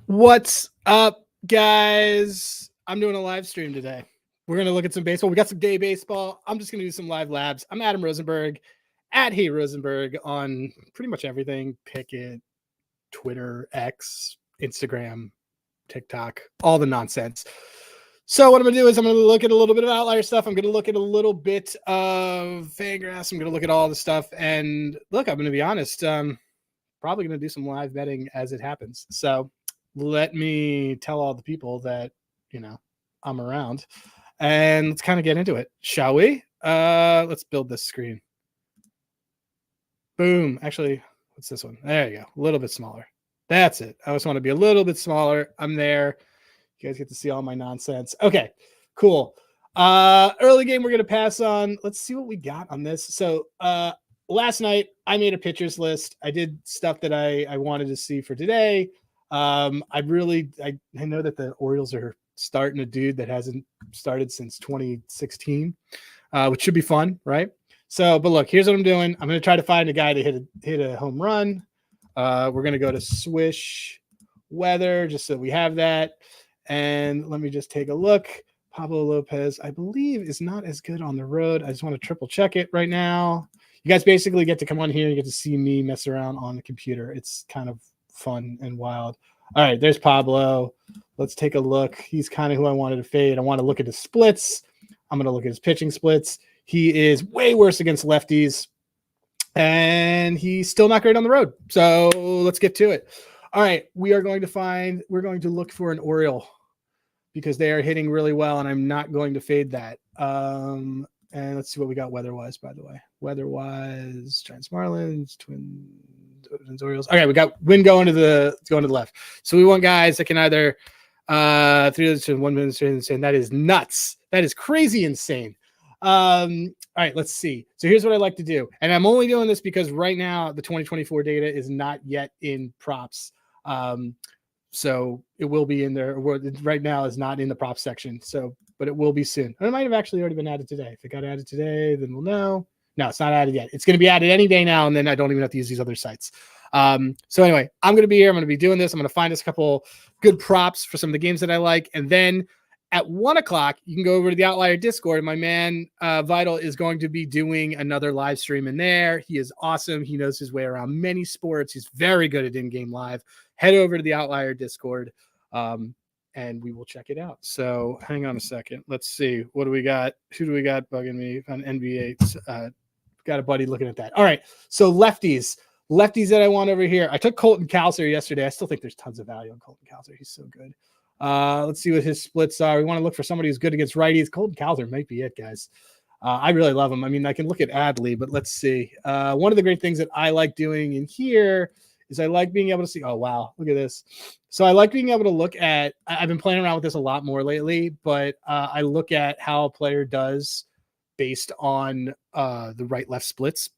What's up, guys? I'm doing a live stream today. We're going to look at some baseball. We got some day baseball. I'm just going to do some live labs. I'm Adam Rosenberg at Hey Rosenberg on pretty much everything. Picket, Twitter, X, Instagram, TikTok, all the nonsense. So what I'm going to do is I'm going to look at a little bit of Outlier stuff. I'm going to look at a little bit of Fangraphs. I'm going to look at all the stuff. And look, I'm going to be honest, probably going to do some live betting as it happens. So let me tell all the people that, I'm around, and let's kind of get into it, shall we? Let's build this screen. Boom. Actually, what's this one? There you go. A little bit smaller. That's it. I just want to be a little bit smaller. I'm there. You guys get to see all my nonsense. Okay, cool. Early game we're going to pass on. Let's see what we got on this. So last night I made a pitchers list. I did stuff that I wanted to see for today. I know that the Orioles are starting a dude that hasn't started since 2016, which should be fun, right? So, but look, here's what I'm doing. I'm going to try to find a guy to hit a home run. We're going to go to Swish Weather just so we have that. And let me just take a look. Pablo Lopez, I believe, is not as good on the road. I just want to triple check it right now. You guys basically get to come on here. You get to see me mess around on the computer. It's kind of fun and wild. All right, there's Pablo. Let's take a look. He's kind of who I wanted to fade. I want to look at his splits. I'm going to look at his pitching splits. He is way worse against lefties, and he's still not great on the road. So let's get to it. All right, we're going to look for an Oriole because they are hitting really well, and I'm not going to fade that. And let's see what we got weather-wise, by the way. Weather-wise, Giants, Marlins, Twins, Orioles. Okay, we got wind going to the left. So we want guys that can either 3 to 1 minute insane. That is nuts. That is crazy insane. All right, let's see. So here's what I like to do. And I'm only doing this because right now the 2024 data is not yet in props. So it will be in there. Right now is not in the prop section. So, but it will be soon. And it might have actually already been added today. If it got added today, then we'll know. No, it's not added yet. It's going to be added any day now, and then I don't even have to use these other sites. So anyway, I'm going to be here. I'm going to be doing this. I'm going to find us a couple good props for some of the games that I like. And then at 1 o'clock, you can go over to the Outlier Discord. My man, Vital, is going to be doing another live stream in there. He is awesome. He knows his way around many sports. He's very good at in-game live. Head over to the Outlier Discord, and we will check it out. So hang on a second. Let's see. What do we got? Who do we got bugging me on NBA? Got a buddy looking at that. All right. So lefties that I want over here. I took Colton Cowser yesterday. I still think there's tons of value on Colton Cowser. He's so good. Let's see what his splits are. We want to look for somebody who's good against righties. Colton Cowser might be it, guys. I really love him. I mean, I can look at Adley, but let's see. One of the great things that I like doing in here is I like being able to see. Oh, wow. Look at this. So I like being able to look at, I've been playing around with this a lot more lately, but I look at how a player does based on the right-left splits.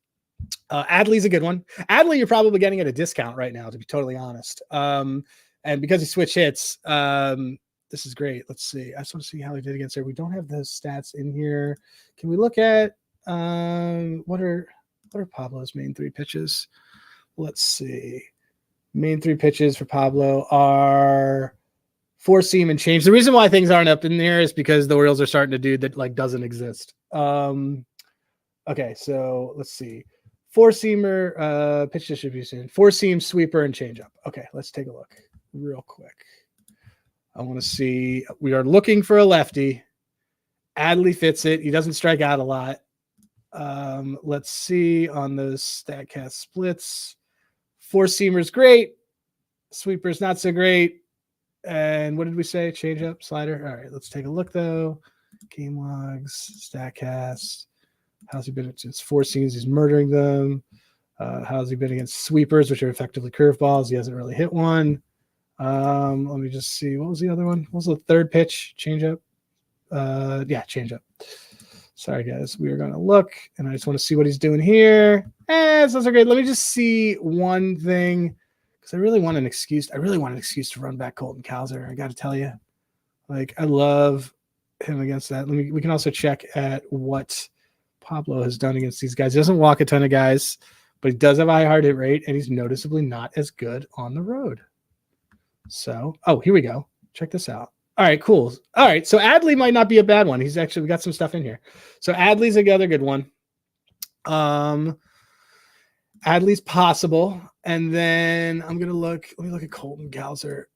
Adley's a good one. Adley, you're probably getting at a discount right now, to be totally honest. And because he switch hits, this is great. Let's see. I just want to see how he did against her. We don't have those stats in here. Can we look at what are Pablo's main 3 pitches? Let's see. Main 3 pitches for Pablo are 4-seam and change. The reason why things aren't up in there is because the Orioles are starting to do that like doesn't exist. Okay, so let's see. 4-seamer, pitch distribution, 4-seam, sweeper, and changeup. Okay, let's take a look real quick. I want to see. We are looking for a lefty. Adley fits it. He doesn't strike out a lot. Let's see on those StatCast splits. 4-seamer's great. Sweeper's not so great. And what did we say? Changeup, slider. All right, let's take a look though. Game logs, StatCast. How's he been against 4-seams? He's murdering them. How's he been against sweepers, which are effectively curveballs? He hasn't really hit one. Let me just see. What was the other one? What was the third pitch? Changeup? Yeah, changeup. Sorry, guys. We are going to look, and I just want to see what he's doing here. It's also great. Let me just see one thing, because I really want an excuse. I really want an excuse to run back Colton Cowser. I got to tell you. Like, I love him against that. We can also check at what Pablo has done against these guys. He doesn't walk a ton of guys, but he does have a high hard hit rate, and he's noticeably not as good on the road. So, oh, here we go. Check this out. All right, cool. All right, so Adley might not be a bad one. He's actually, we got some stuff in here. So Adley's another good one. Adley's possible. And then I'm going to let me look at Colton Gauser.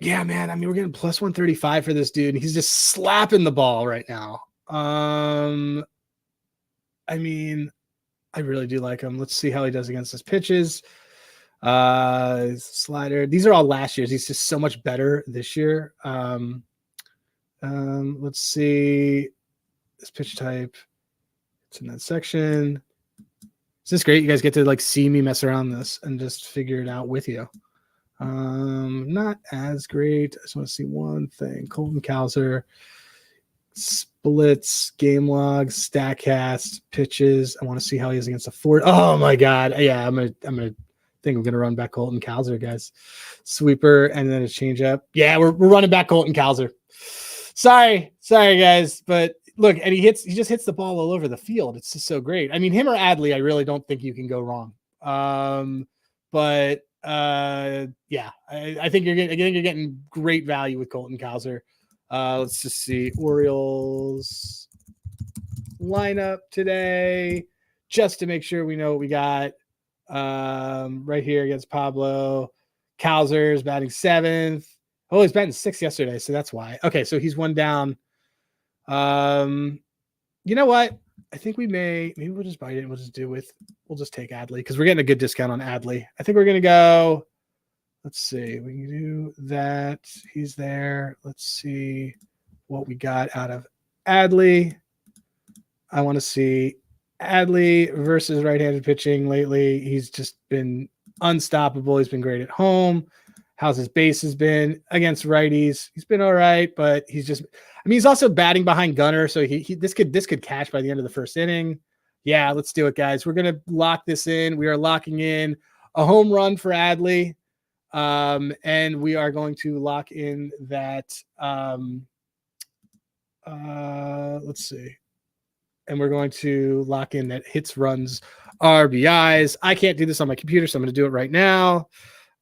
Yeah, man. I mean, we're getting plus 135 for this dude. He's just slapping the ball right now. I mean, I really do like him. Let's see how he does against his pitches. Slider. These are all last year's. He's just so much better this year. Let's see this pitch type. It's in that section. Is this great? You guys get to like see me mess around this and just figure it out with you. Not as great. I just want to see one thing. Colton Cowser, splits, game logs, Statcast, pitches. I want to see how he is against a Ford. Oh my God. Yeah, I'm gonna run back Colton Cowser, guys. Sweeper and then a changeup. Yeah, we're running back Colton Cowser. Sorry, guys, but look, and he just hits the ball all over the field. It's just so great. I mean, him or Adley, I really don't think you can go wrong. But yeah, I think you're getting great value with Colton Cowser. Let's just see Orioles lineup today, just to make sure we know what we got. Right here against Pablo. Cowser's batting 7th. Oh, he's batting 6th yesterday, so that's why. Okay, so he's one down. You know what? I think maybe we'll just bite it and we'll just take Adley because we're getting a good discount on Adley. I think we're gonna go. Let's see. We can do that. He's there. Let's see what we got out of Adley. I want to see Adley versus right-handed pitching lately. He's just been unstoppable. He's been great at home. How's his bases been against righties? He's been all right, but he's also batting behind Gunner, so this could catch by the end of the first inning. Yeah, let's do it, guys. We're gonna lock this in. We are locking in a home run for Adley, and we are going to lock in that. Let's see. And we're going to lock in that hits, runs, RBIs. I can't do this on my computer, so I'm going to do it right now.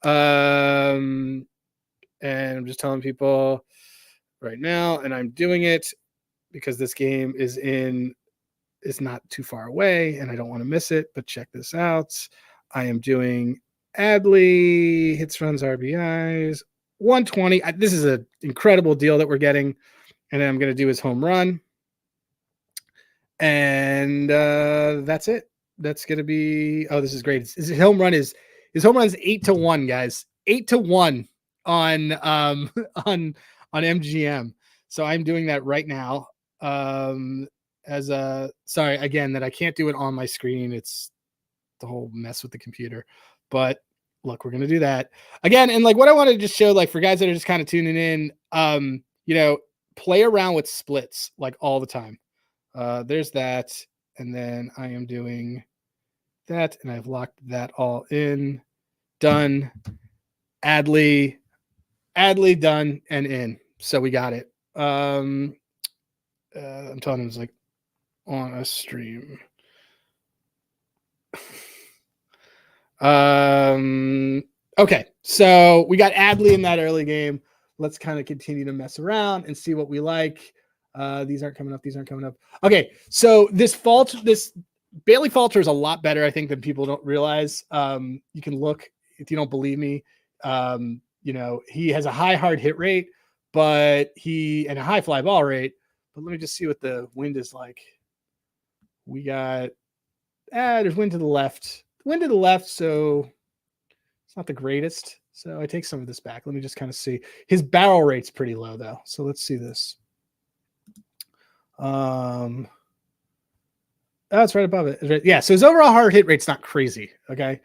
And I'm just telling people right now, and I'm doing it because this game is not too far away, and I don't want to miss it. But check this out. I am doing Adley, hits, runs, RBIs, 120. This is an incredible deal that we're getting. And then I'm going to do his home run. And that's it. That's going to be, this is great. His home run is 8-1, guys. 8-1 on MGM. So I'm doing that right now. Sorry again that I can't do it on my screen. It's the whole mess with the computer. But look, we're going to do that again. And like what I wanted to just show, like for guys that are just kind of tuning in, play around with splits like all the time. There's that. And then I am doing that, and I've locked that all in. Done. Adley done and in. So we got it. I'm telling him it's like on a stream. Okay, so we got Adley in that early game. Let's kind of continue to mess around and see what we like. These aren't coming up. Okay, so this Bailey Falter is a lot better, I think, than people don't realize. You can look if you don't believe me. He has a high hard hit rate, and a high fly ball rate. But let me just see what the wind is like. We got there's wind to the left. So it's not the greatest. So I take some of this back. Let me just kind of see. His barrel rate's pretty low though. So let's see this. It's right above it. Yeah. So his overall hard hit rate's not crazy. Okay.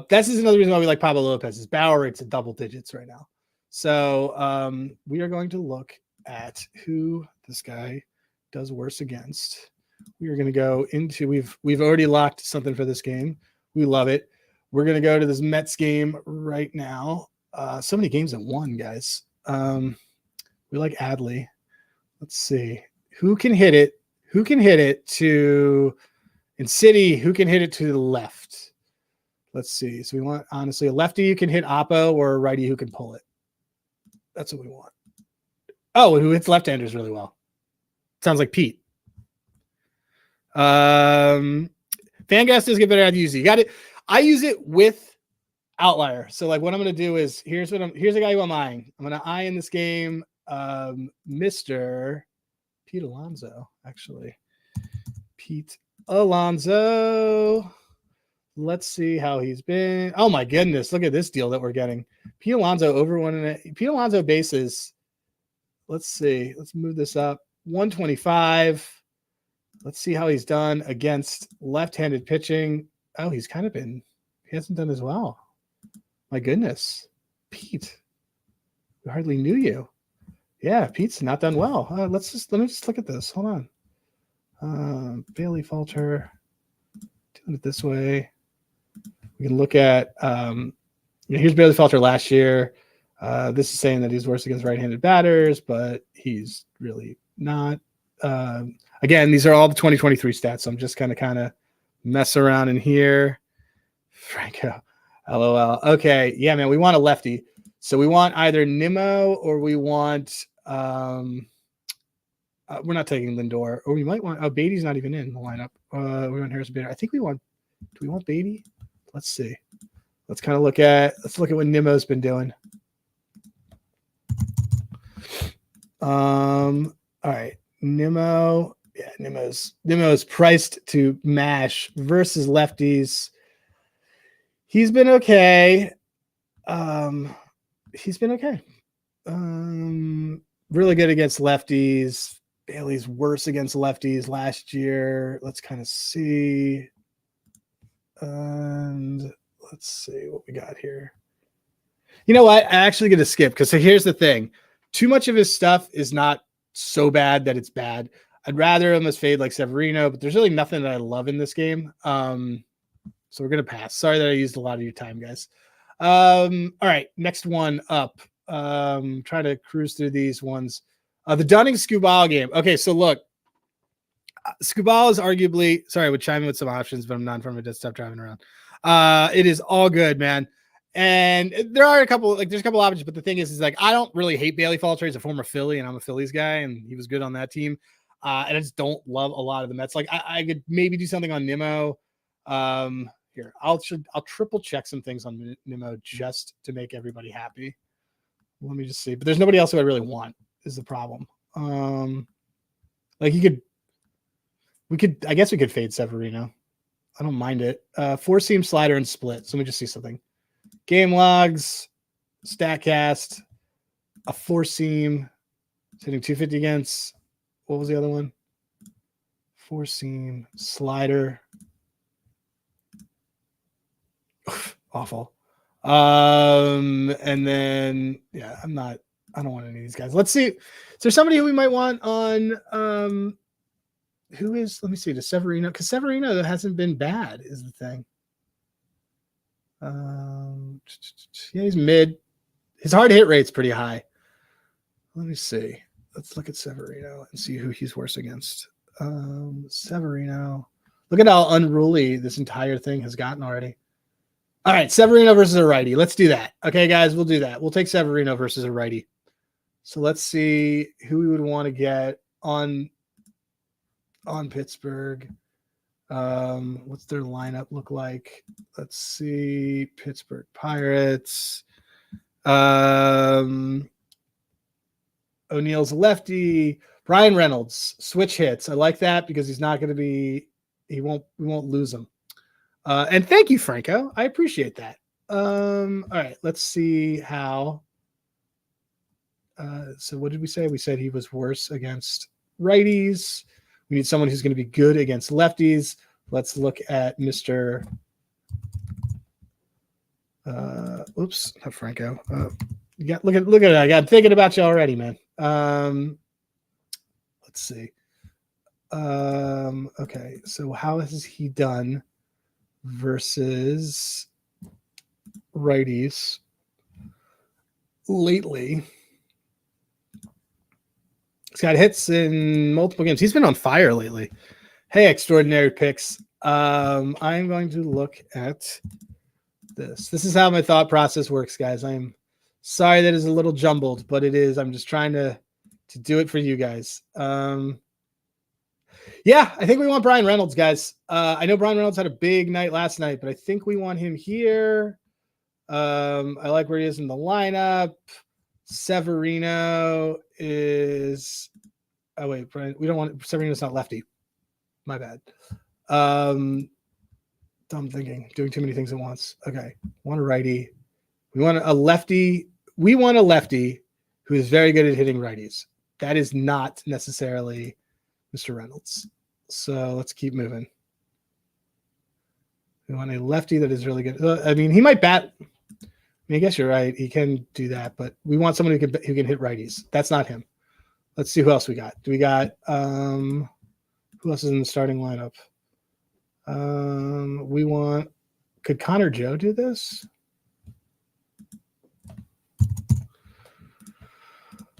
This is another reason why we like Pablo Lopez. His barrel rate's at double digits right now. So we are going to look at who this guy does worse against. We are going to go into, we've already locked something for this game. We love it. We're going to go to this Mets game right now. So many games at one, guys. We like Adley. Let's see. Who can hit it? In City, who can hit it to the left? Let's see. So we want, honestly, a lefty who can hit oppo or a righty who can pull it. That's what we want. Oh, who hits left-handers really well. Sounds like Pete. Fangas does get better at using. You got it. I use it with Outlier. So like what I'm going to do is here's a guy who I'm eyeing. I'm going to eye in this game Mr. Pete Alonso, actually. Pete Alonso. Let's see how he's been. Oh my goodness, look at this deal that we're getting. Pete Alonso over 1.5. Pete Alonso bases. Let's see. Let's move this up. 125. Let's see how he's done against left-handed pitching. Oh, he hasn't done as well. My goodness. Pete. We hardly knew you. Yeah, Pete's not done well. Let me just look at this. Hold on. Bailey Falter. Doing it this way. We can look at here's Bailey Falter last year. This is saying that he's worse against right-handed batters, but he's really not. Again, these are all the 2023 stats, so I'm just kind of mess around in here. Franco, LOL. Okay, yeah, man, we want a lefty. So we want either Nimmo or we want we're not taking Lindor, or we might want Beatty's not even in the lineup. We want Harrison Bader. I think do we want Beatty? Let's see. Let's look at what Nimmo's been doing. All right. Nimmo. Yeah, Nimmo's priced to mash versus lefties. He's been okay. Really good against lefties. Bailey's worse against lefties last year. Let's kind of see. And let's see what we got here. You know what? I'm actually going to skip because here's the thing. Too much of his stuff is not so bad that it's bad. I'd rather him as fade like Severino, but there's really nothing that I love in this game. So we're going to pass. Sorry that I used a lot of your time, guys. All right. Next one up. Try to cruise through these ones. The Dunning-Skubal game. Okay, so look. Skubal is arguably, sorry, I would chime in with some options, but I'm not from a desktop driving around. It is all good, man. And there are there's a couple options, but the thing is like, I don't really hate Bailey Falter. He's a former Philly, and I'm a Phillies guy, and he was good on that team. And I just don't love a lot of the Mets. Like, I could maybe do something on Nimmo. Here, I'll triple check some things on Nimmo just to make everybody happy. Let me just see. But there's nobody else who I really want is the problem. Like I guess we could fade Severino. I don't mind it. 4-seam slider and split. So let me just see something. Game logs, StatCast, a 4-seam, hitting 250 against. What was the other one? 4-seam slider. Awful. And then yeah, I don't want any of these guys. Let's see. Is there somebody who we might want on who is, let me see, to Severino, because Severino hasn't been bad, is the thing. Yeah, he's mid. His hard hit rate's pretty high. Let me see. Let's look at Severino and see who he's worse against. Severino. Look at how unruly this entire thing has gotten already. All right, Severino versus a righty. Let's do that. Okay, guys, we'll do that. We'll take Severino versus a righty. So let's see who we would want to get on Pittsburgh. What's their lineup look like? Let's see. Pittsburgh Pirates. O'Neill's lefty. Brian Reynolds, switch hits. I like that because he's not going to be, we won't lose him. And thank you, Franco. I appreciate that. All right, let's see how. So what did we say? We said he was worse against righties. We need someone who's going to be good against lefties. Let's look at Mr. Oops, not Franco. Look at it. I got thinking about you already, man. Let's see. Okay, so how has he done versus righties lately? He's got hits in multiple games. He's been on fire lately. Hey, extraordinary picks. I'm going to look at this. This is how my thought process works, guys. I'm sorry that is a little jumbled, but it is. I'm just trying to do it for you guys. Yeah, I think we want Brian Reynolds, guys. I know Brian Reynolds had a big night last night, but I think we want him here. I like where he is in the lineup. Severino is. Oh wait, Brian. We don't want Severino's not lefty. My bad. Dumb thinking. Doing too many things at once. Okay, want a righty. We want a lefty. We want a lefty who is very good at hitting righties. That is not necessarily Mr. Reynolds. So let's keep moving. We want a lefty that is really good. I mean, he might bat. I guess you're right. He can do that, but we want someone who can hit righties. That's not him. Let's see who else we got. Do we got who else is in the starting lineup? Could Connor Joe do this?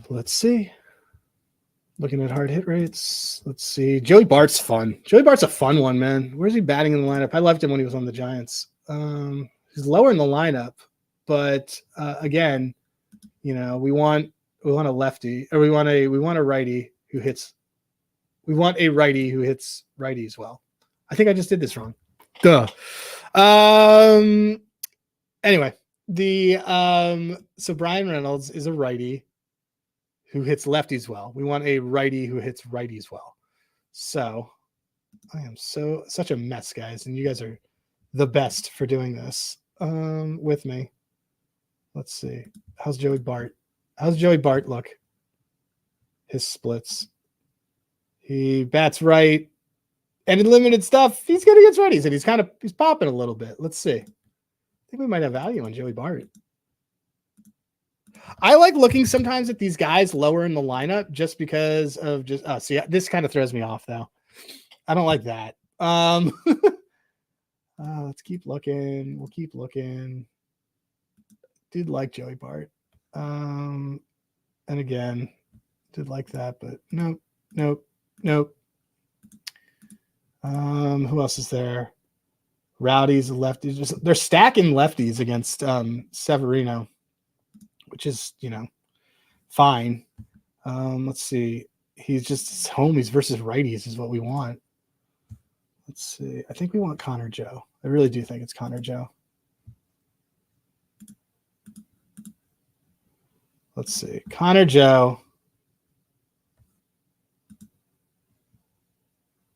Let's see. Looking at hard hit rates. Let's see. Joey Bart's fun. Joey Bart's a fun one, man. Where's he batting in the lineup? I loved him when he was on the Giants. He's lower in the lineup, but again, you know, we want a lefty, or we want a righty who hits. We want a righty who hits righties well. I think I just did this wrong. Duh. Anyway, so Brian Reynolds is a righty who hits lefties well. We want a righty who hits righties well. So I am such a mess, guys, and you guys are the best for doing this with me. Let's see. How's Joey Bart look? His splits. He bats right. And in limited stuff, he's good against righties, and he's popping a little bit. Let's see. I think we might have value on Joey Bart. I like looking sometimes at these guys lower in the lineup just because of see, this kind of throws me off though. I don't like that. Let's keep looking. We'll keep looking. Did like Joey Bart. And again, did like that, but nope. Who else is there? Rowdy's lefties. They're stacking lefties against Severino, which is, you know, fine. Let's see. He's just homies versus righties is what we want. Let's see. I think we want Connor Joe. I really do think it's Connor Joe. Let's see. Connor Joe.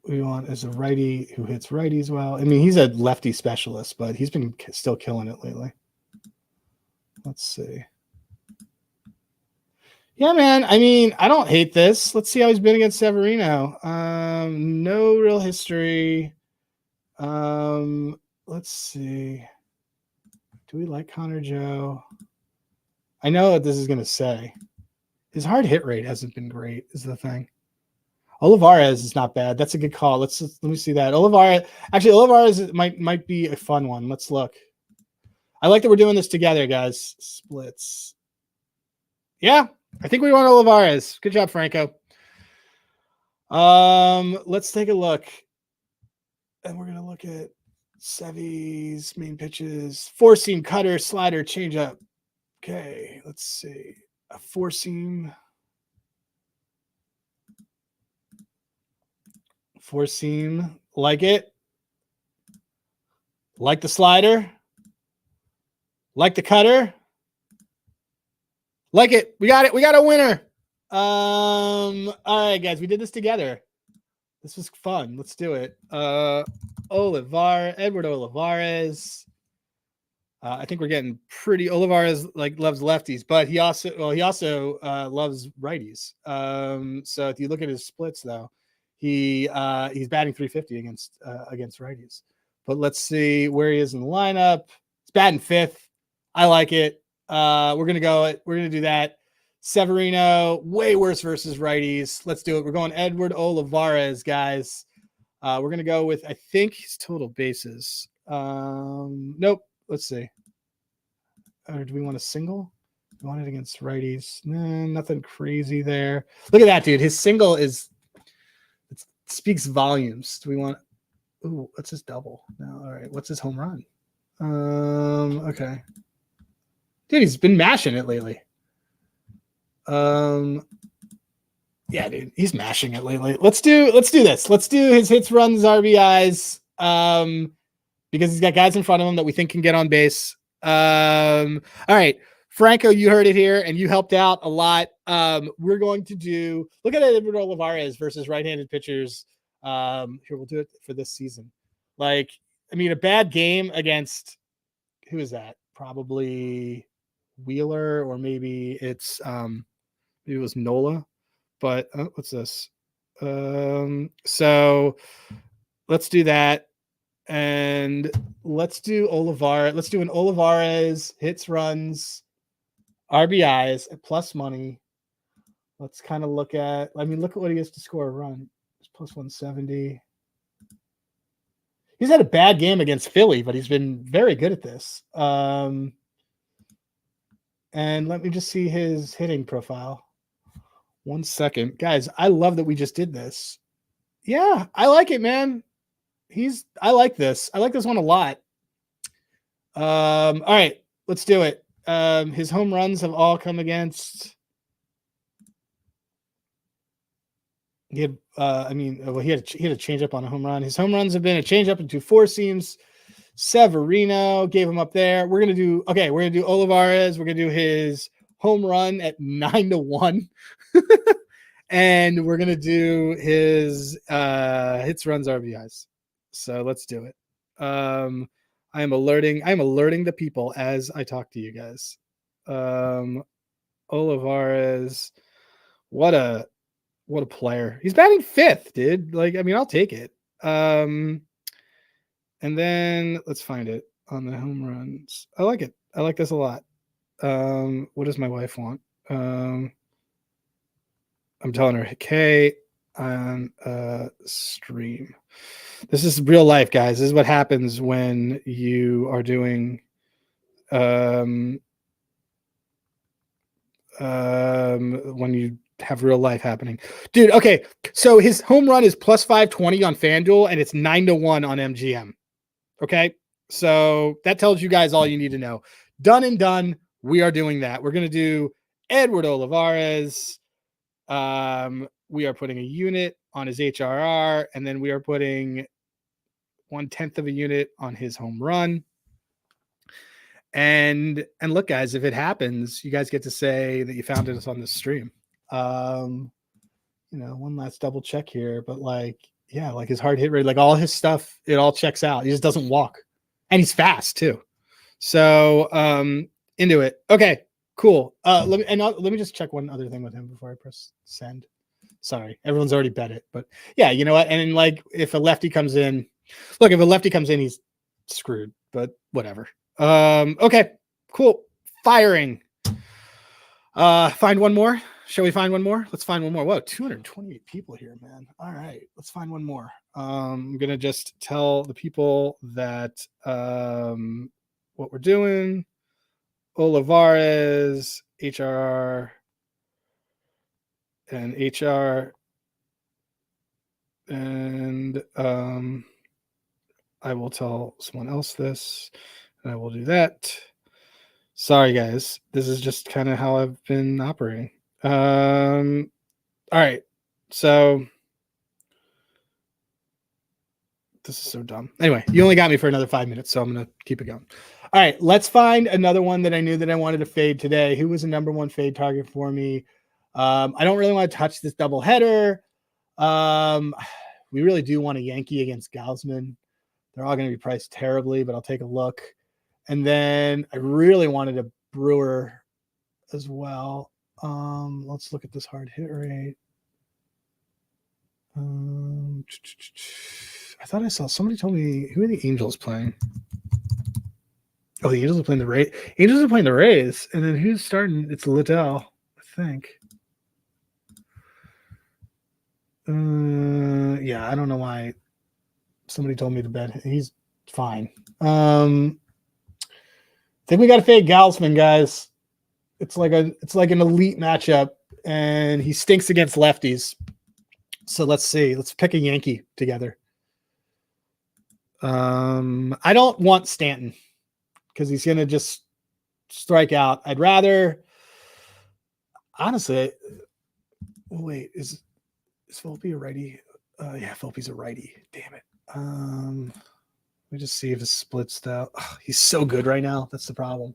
We want as a righty who hits righties well. I mean, he's a lefty specialist, but he's been still killing it lately. Let's see. Yeah, man. I mean, I don't hate this. Let's see how he's been against Severino. No real history. Let's see. Do we like Connor Joe? I know what this is going to say. His hard hit rate hasn't been great, is the thing. Olivares is not bad. That's a good call. Let me see that. Olivares might be a fun one. Let's look. I like that we're doing this together, guys. Splits. Yeah, I think we want Olivares. Good job, Franco. Let's take a look. And we're gonna look at Sevy's main pitches. Four-seam, cutter, slider, changeup. Okay, let's see. A four-seam. Four-seam, like it. Like the slider. Like the cutter. Like it. We got it. We got a winner. All right, guys. We did this together. This was fun. Let's do it. Edward Olivares. I think we're getting pretty. Olivares loves lefties, but he also loves righties. So if you look at his splits, though, he's batting 350 against righties. But let's see where he is in the lineup. He's batting fifth. I like it. We're gonna do that. Severino, way worse versus righties. Let's do it. We're going Edward Olivares, guys. We're gonna go with, I think, his total bases. Nope. Let's see. Or do we want a single? We want it against righties. Nah, nothing crazy there. Look at that, dude. His single speaks volumes. Do we want? Ooh, what's his double? No, all right. What's his home run? Okay. Dude, he's been mashing it lately. Yeah, dude, he's mashing it lately. Let's do this. Let's do his hits, runs, RBIs. Because he's got guys in front of him that we think can get on base. All right, Franco, you heard it here, and you helped out a lot. We're going to do look at Edward Olivares versus right-handed pitchers. Here, we'll do it for this season. Like, I mean, a bad game against who is that? Probably Wheeler, or maybe it's maybe it was Nola. But what's this? So let's do that. And let's do Olivares. Let's do an Olivares hits, runs, RBIs at plus money. Let's kind of look at, I mean, look at what he gets to score a run. It's plus 170. He's had a bad game against Philly, but he's been very good at this. And let me just see his hitting profile. 1 second. Guys, I love that we just did this. Yeah, I like it, man. I like this. I like this one a lot. All right, let's do it. His home runs have all come against. He had, he had a changeup on a home run. His home runs have been a changeup into four seams. Severino gave him up there. We're gonna do Olivares. We're gonna do his home run at 9-1. And we're gonna do his hits, runs, RBIs. So let's do it. I'm alerting the people as I talk to you guys. Olivares, what a player. He's batting fifth, dude. Like, I mean, I'll take it. And then let's find it on the home runs. I like it. I like this a lot. What does my wife want? I'm telling her, okay, on stream. This is real life, guys. This is what happens when you are doing when you have real life happening. Dude, okay. So his home run is plus 520 on FanDuel, and it's 9-1 on MGM. Okay. So that tells you guys all you need to know. Done and done. We are doing that. We're going to do Edward Olivares. We are putting a unit on his HRR, and then we are putting 1/10 of a unit on his home run. And look, guys, if it happens, you guys get to say that you found us on this stream. One last double check here, but like his hard hit rate, like all his stuff, it all checks out. He just doesn't walk, and he's fast too. So into it. Okay, cool. Let me just check one other thing with him before I press send. Sorry, everyone's already bet it, but yeah, you know what? And like, if a lefty comes in, he's screwed. But whatever. Okay, cool. Firing. Find one more. Shall we find one more? Let's find one more. Whoa, 228 people here, man. All right, let's find one more. I'm gonna just tell the people that what we're doing. Olivares, HRR, and HR, and I will tell someone else this, and I will do that. Sorry, guys. This is just kind of how I've been operating. All right. So this is so dumb. Anyway, you only got me for another 5 minutes, so I'm going to keep it going. All right. Let's find another one that I knew that I wanted to fade today. Who was the number one fade target for me? I don't really want to touch this double header. We really do want a Yankee against Gausman. They're all going to be priced terribly, but I'll take a look. And then I really wanted a Brewer as well. Let's look at this hard hit rate. I thought I saw somebody told me, who are the Angels playing? Oh, the Angels are playing the Rays. Angels are playing the Rays, and then who's starting? It's Liddell, I think. Yeah, I don't know why. Somebody told me to bet. He's fine. I think we got to fade Gausman, guys. It's like an elite matchup, and he stinks against lefties. So let's see. Let's pick a Yankee together. I don't want Stanton. because he's going to just strike out. I'd rather, honestly, wait, is Volpe a righty? Yeah, Volpe's a righty. Damn it. Let me just see if it splits though. Oh, he's so good right now. That's the problem.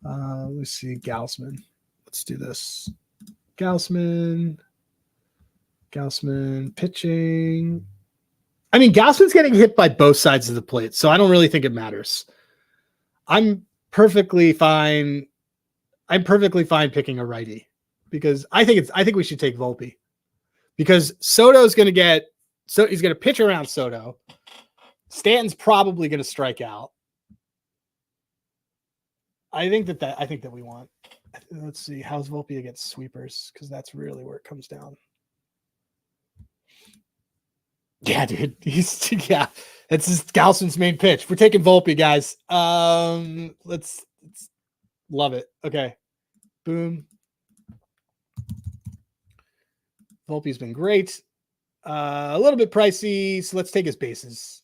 Let me see. Gaussman. Let's do this. Gaussman pitching. I mean, Gaussman's getting hit by both sides of the plate, so I don't really think it matters. I'm perfectly fine picking a righty because I think we should take Volpe because Soto's going to he's going to pitch around Soto. Stanton's probably going to strike out. I think that we want. Let's see. How's Volpe against sweepers? Because that's really where it comes down. Yeah, dude. That's just Gaussman's main pitch. We're taking Volpe, guys. Let's love it. Okay. Boom. Volpe's been great. A little bit pricey, so let's take his bases.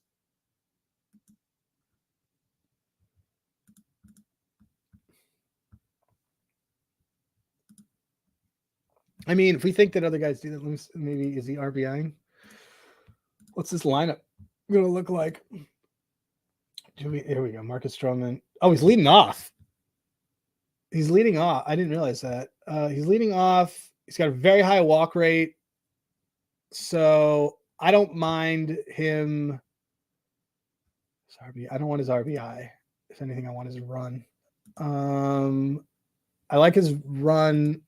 I mean, if we think that other guys do that, maybe is he RBIing? What's this lineup going to look like? Here we go. Marcus Stroman. Oh, he's leading off. He's leading off. I didn't realize that. He's leading off. He's got a very high walk rate. So I don't mind him. I don't want his RBI. If anything, I want his run. I like his run.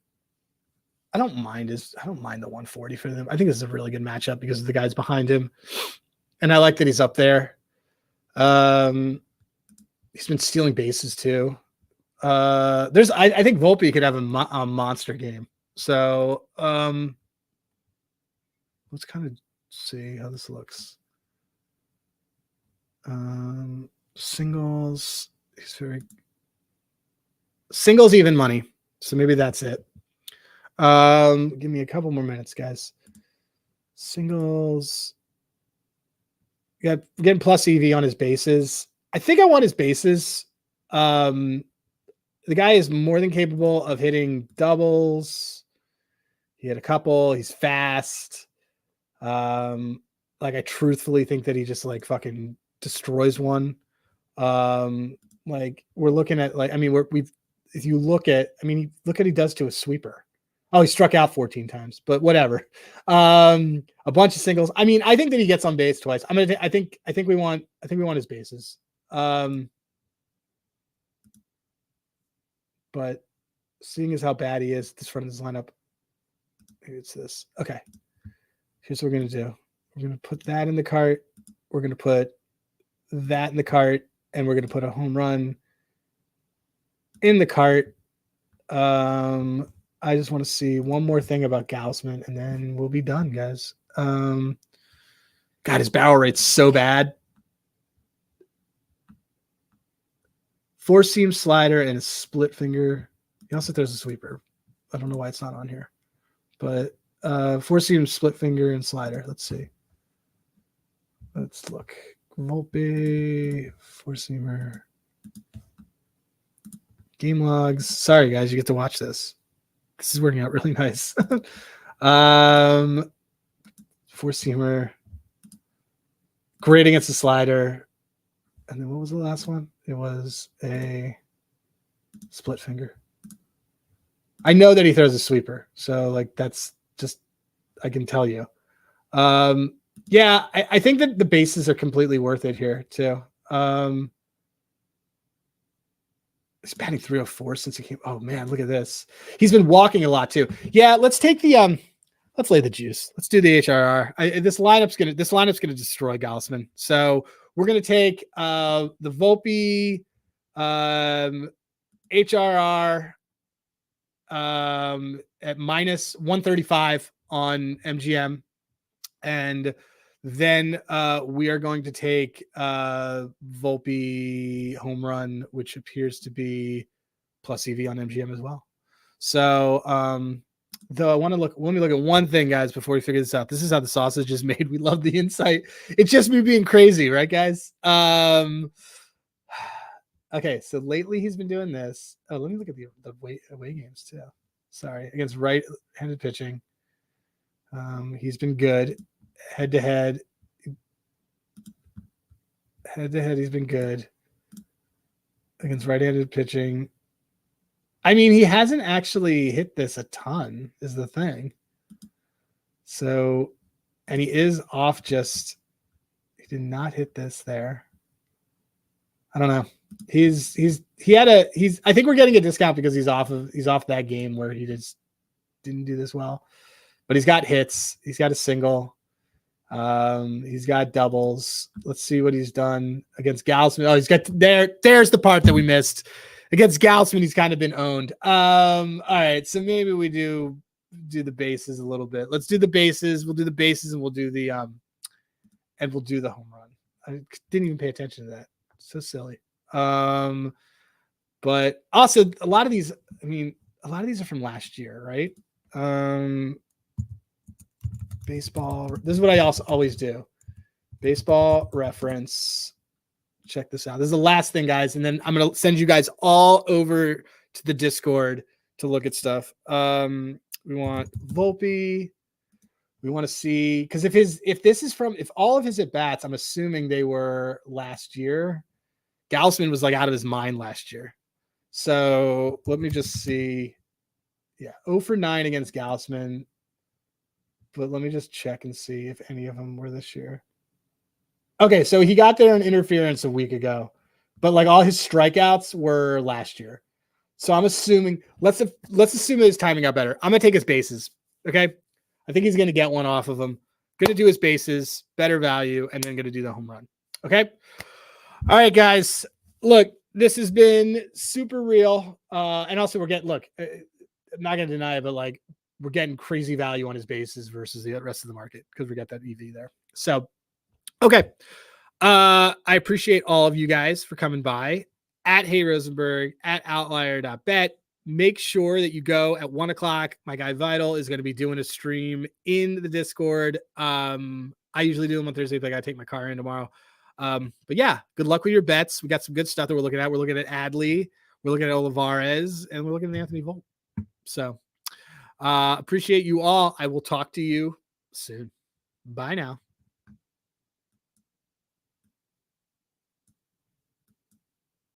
I don't mind the 140 for them. I think this is a really good matchup because of the guys behind him. And I like that he's up there. He's been stealing bases too. I think Volpe could have a monster game. So let's kind of see how this looks. Singles. Singles even money. So maybe that's it. Give me a couple more minutes, guys. Singles. Yeah, getting plus EV on his bases. I think I want his bases. The guy is more than capable of hitting doubles. He had a couple. He's fast. I truthfully think that he just fucking destroys one. We're looking at if you look at what he does to a sweeper. Oh, he struck out 14 times, but whatever. A bunch of singles. I think that he gets on base twice. I think we want his bases. But seeing as how bad he is at this front of this lineup, maybe it's this. Okay. Here's what we're going to do. We're going to put that in the cart. We're going to put that in the cart, and we're going to put a home run in the cart. I just want to see one more thing about Gaussman, and then we'll be done, guys. God, his barrel rate's so bad. 4-seam slider and a split finger. He also throws a sweeper. I don't know why it's not on here. But 4-seam split finger and slider. Let's see. Let's look. Volpe, 4-seamer. Game logs. Sorry, guys. You get to watch this. This is working out really nice. 4-seamer. Great against the slider. And then what was the last one? It was a split finger. I know that he throws a sweeper. So that's just, I can tell you. Yeah, I think that the bases are completely worth it here too. He's batting 304 since he came. Oh man, look at this. He's been walking a lot too. Yeah, let's take the let's lay the juice. Let's do the HRR. This lineup's gonna destroy Gaussman. So we're gonna take the Volpe HRR at minus 135 on MGM, and then we are going to take Volpe home run, which appears to be plus EV on MGM as well. So though let me look at one thing, guys, before we figure this out. This is how the sausage is made. We love the insight. It's just me being crazy, right, guys? Okay, so lately he's been doing this. Oh, let me look at the away games too. Sorry, against right-handed pitching. He's been good. Head to head, he's been good against right-handed pitching. I mean, he hasn't actually hit this a ton, is the thing. So, and he is off just. He did not hit this there. I don't know. I think we're getting a discount because he's off that game where he just didn't do this well. But he's got hits. He's got a single. He's got doubles. Let's see what he's done against Gausman. Oh, he's got there's the part that we missed. Against Gausman, he's kind of been owned. All right, so maybe we do the bases a little bit. Let's do the bases. We'll do the bases and we'll do the home run. I didn't even pay attention to that. So silly. But also a lot of these are from last year, right? Baseball. This is what I also always do. Baseball reference. Check this out. This is the last thing, guys. And then I'm going to send you guys all over to the Discord to look at stuff. We want Volpe. We want to see, because if all of his at bats, I'm assuming they were last year. Gausman was like out of his mind last year. So let me just see. Yeah, 0 for 9 against Gausman. But let me just check and see if any of them were this year. Okay, so he got there in interference a week ago, but like all his strikeouts were last year. So I'm assuming let's assume that his timing got better. I'm gonna take his bases. Okay, I think he's gonna get one off of him. Gonna do his bases, better value, and then gonna do the home run. Okay. All right, guys. Look, this has been super real, and also we're getting. Look, I'm not gonna deny it, but like we're getting crazy value on his bases versus the rest of the market because we got that EV there. So. Okay. I appreciate all of you guys for coming by at Hey Rosenberg at outlier.bet. Make sure that you go at 1:00. My guy Vital is going to be doing a stream in the Discord. I usually do them on Thursday, but I got to take my car in tomorrow. But yeah, good luck with your bets. We got some good stuff that we're looking at. We're looking at Adley. We're looking at Olivares, and we're looking at Anthony Volt. So appreciate you all. I will talk to you soon. Bye now.